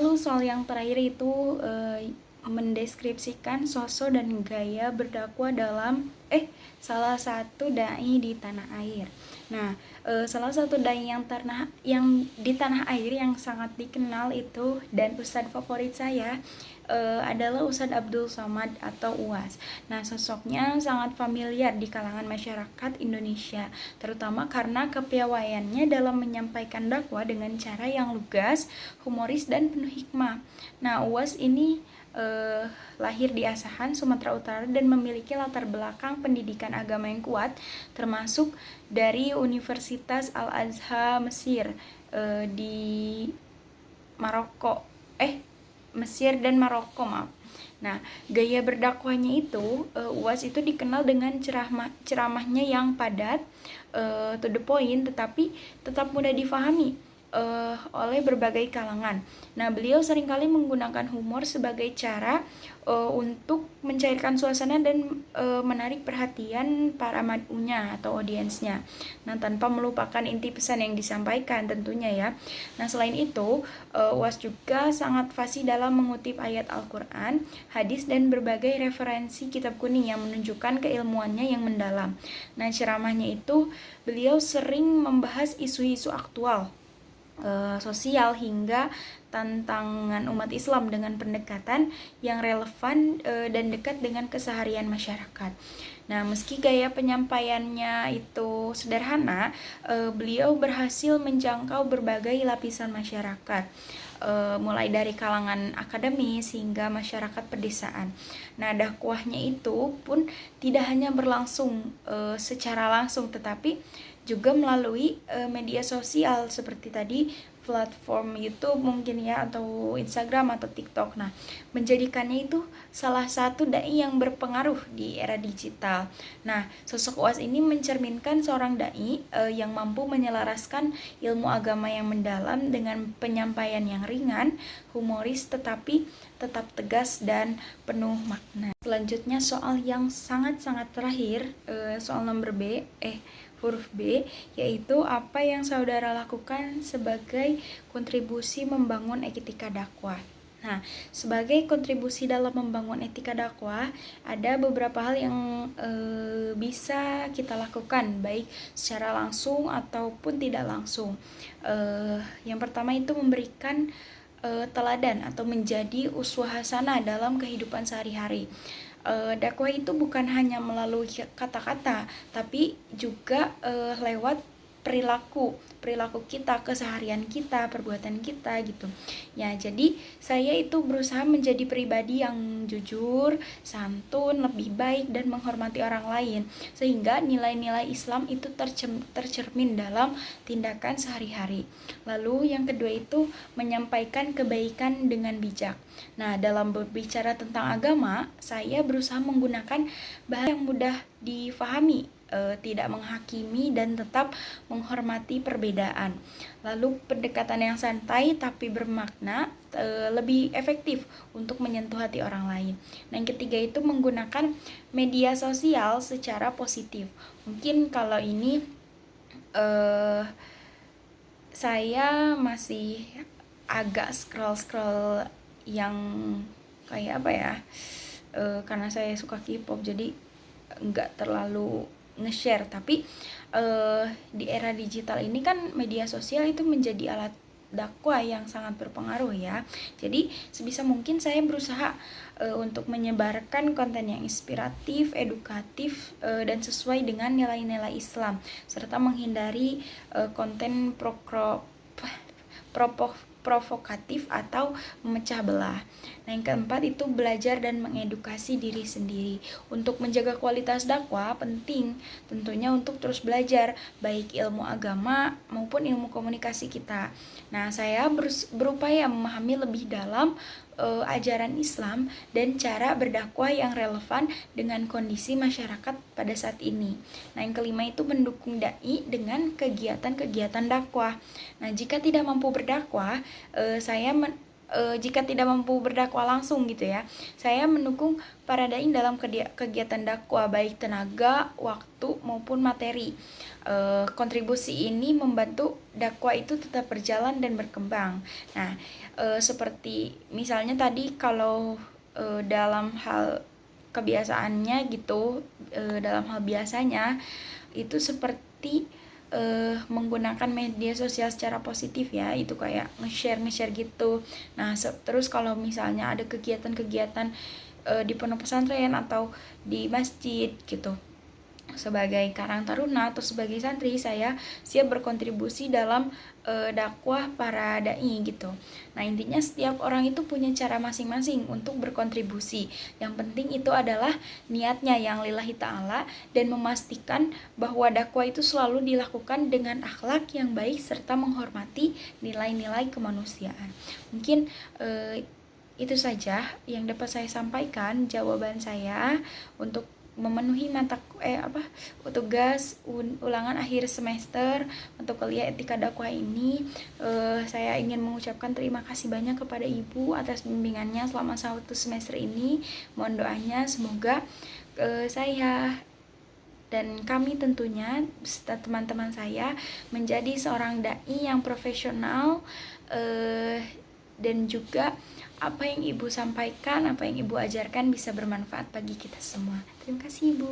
Lalu soal yang terakhir itu mendeskripsikan sosok dan gaya berdakwah dalam salah satu dai di tanah air. Nah, salah satu dai yang di tanah air yang sangat dikenal itu dan ustadz favorit saya adalah Ustadz Abdul Somad atau UAS. Nah, sosoknya sangat familiar di kalangan masyarakat Indonesia, terutama karena kepiawaiannya dalam menyampaikan dakwah dengan cara yang lugas, humoris, dan penuh hikmah. Nah, UAS ini lahir di Asahan, Sumatera Utara dan memiliki latar belakang pendidikan agama yang kuat, termasuk dari Universitas Al-Azhar Mesir di Maroko. Mesir dan Maroko, maaf. Nah, gaya berdakwahnya itu, UAS itu dikenal dengan ceramahnya yang padat, to the point, tetapi tetap mudah difahami oleh berbagai kalangan. Nah, beliau seringkali menggunakan humor sebagai cara untuk mencairkan suasana dan menarik perhatian para mad'unya atau audiensnya. Nah, tanpa melupakan inti pesan yang disampaikan tentunya ya. Nah, selain itu, UAS juga sangat fasih dalam mengutip ayat Al-Quran, hadis, dan berbagai referensi kitab kuning yang menunjukkan keilmuannya yang mendalam. Nah, ceramahnya itu beliau sering membahas isu-isu aktual, sosial hingga tantangan umat Islam dengan pendekatan yang relevan dan dekat dengan keseharian masyarakat. Nah, meski gaya penyampaiannya itu sederhana, beliau berhasil menjangkau berbagai lapisan masyarakat, mulai dari kalangan akademis hingga masyarakat pedesaan. Nah, dakwahnya itu pun tidak hanya berlangsung secara langsung, tetapi juga melalui media sosial seperti tadi platform YouTube mungkin ya, atau Instagram atau TikTok. Nah, menjadikannya itu salah satu dai yang berpengaruh di era digital. Nah, sosok UAS ini mencerminkan seorang dai yang mampu menyelaraskan ilmu agama yang mendalam dengan penyampaian yang ringan, humoris, tetapi tetap tegas dan penuh makna. Selanjutnya soal yang sangat-sangat terakhir, soal nomor huruf B, yaitu apa yang saudara lakukan sebagai kontribusi membangun etika dakwah. Nah, sebagai kontribusi dalam membangun etika dakwah, ada beberapa hal yang bisa kita lakukan, baik secara langsung ataupun tidak langsung. Yang pertama itu memberikan teladan atau menjadi uswah hasanah dalam kehidupan sehari-hari. Dakwah itu bukan hanya melalui kata-kata, tapi juga lewat perilaku kita, keseharian kita, perbuatan kita gitu. Ya, jadi saya itu berusaha menjadi pribadi yang jujur, santun, lebih baik dan menghormati orang lain, sehingga nilai-nilai Islam itu tercermin dalam tindakan sehari-hari. Lalu yang kedua itu menyampaikan kebaikan dengan bijak. Nah, dalam berbicara tentang agama, saya berusaha menggunakan bahasa yang mudah difahami, tidak menghakimi dan tetap menghormati perbedaan. Lalu pendekatan yang santai tapi bermakna lebih efektif untuk menyentuh hati orang lain. Nah, yang ketiga itu menggunakan media sosial secara positif. Mungkin kalau ini saya masih agak scroll yang kayak apa ya, karena saya suka K-pop jadi nggak terlalu nge-share, tapi di era digital ini kan media sosial itu menjadi alat dakwah yang sangat berpengaruh ya. Jadi sebisa mungkin saya berusaha untuk menyebarkan konten yang inspiratif, edukatif, dan sesuai dengan nilai-nilai Islam, serta menghindari konten provokatif atau memecah belah. Nah, yang keempat itu belajar dan mengedukasi diri sendiri. Untuk menjaga kualitas dakwah penting tentunya untuk terus belajar baik ilmu agama maupun ilmu komunikasi kita. Nah, saya berupaya memahami lebih dalam ajaran Islam dan cara berdakwah yang relevan dengan kondisi masyarakat pada saat ini. Nah, yang kelima itu mendukung dai dengan kegiatan-kegiatan dakwah. Nah, jika tidak mampu berdakwah, saya jika tidak mampu berdakwah langsung gitu ya, saya mendukung para dai dalam kegiatan dakwah baik tenaga, waktu maupun materi. Kontribusi ini membantu dakwah itu tetap berjalan dan berkembang. Nah, seperti misalnya tadi kalau dalam hal kebiasaannya gitu, dalam hal biasanya itu seperti menggunakan media sosial secara positif ya, itu kayak nge-share gitu. Nah, terus kalau misalnya ada kegiatan-kegiatan di pondok pesantren atau di masjid gitu, sebagai Karang Taruna atau sebagai santri, saya siap berkontribusi dalam dakwah para dai gitu. Nah, intinya setiap orang itu punya cara masing-masing untuk berkontribusi. Yang penting itu adalah niatnya yang lillahi ta'ala, dan memastikan bahwa dakwah itu selalu dilakukan dengan akhlak yang baik serta menghormati nilai-nilai kemanusiaan. Mungkin itu saja yang dapat saya sampaikan jawaban saya untuk memenuhi tugas ulangan akhir semester untuk kuliah etika dakwah ini. Saya ingin mengucapkan terima kasih banyak kepada Ibu atas bimbingannya selama 1 semester ini. Mohon doanya semoga saya dan kami tentunya beserta teman-teman saya menjadi seorang dai yang profesional, dan juga apa yang Ibu sampaikan, apa yang Ibu ajarkan bisa bermanfaat bagi kita semua. Terima kasih Ibu.